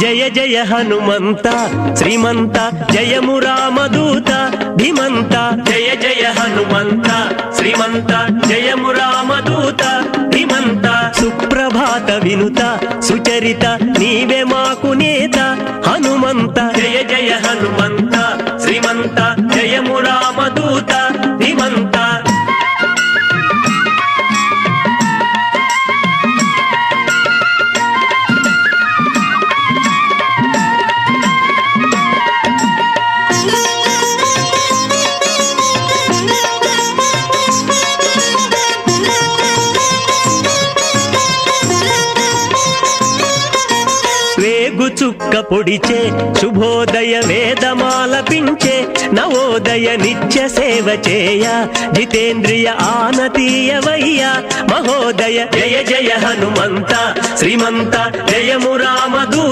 జయ జయ హనుమంత శ్రీమంత జయము రామదూత ధీమంత జయ జయ హనుమంత శ్రీమంత జయము రామదూత ధీమంత సుప్రభాత వినుత సుచరిత నీవే మాకు నేత హనుమంత జయ జయ హనుమంత శ్రీమంత జయము రామదూత ధీమంత వేగు చుక్క పొడిచే శుభోదయ వేదమాలపించే నవోదయ నిత్య సేవ చేయ జితేంద్రియ ఆనతీయవయ్య మహోదయ జయ జయ హనుమంత శ్రీమంత జయము రామదూత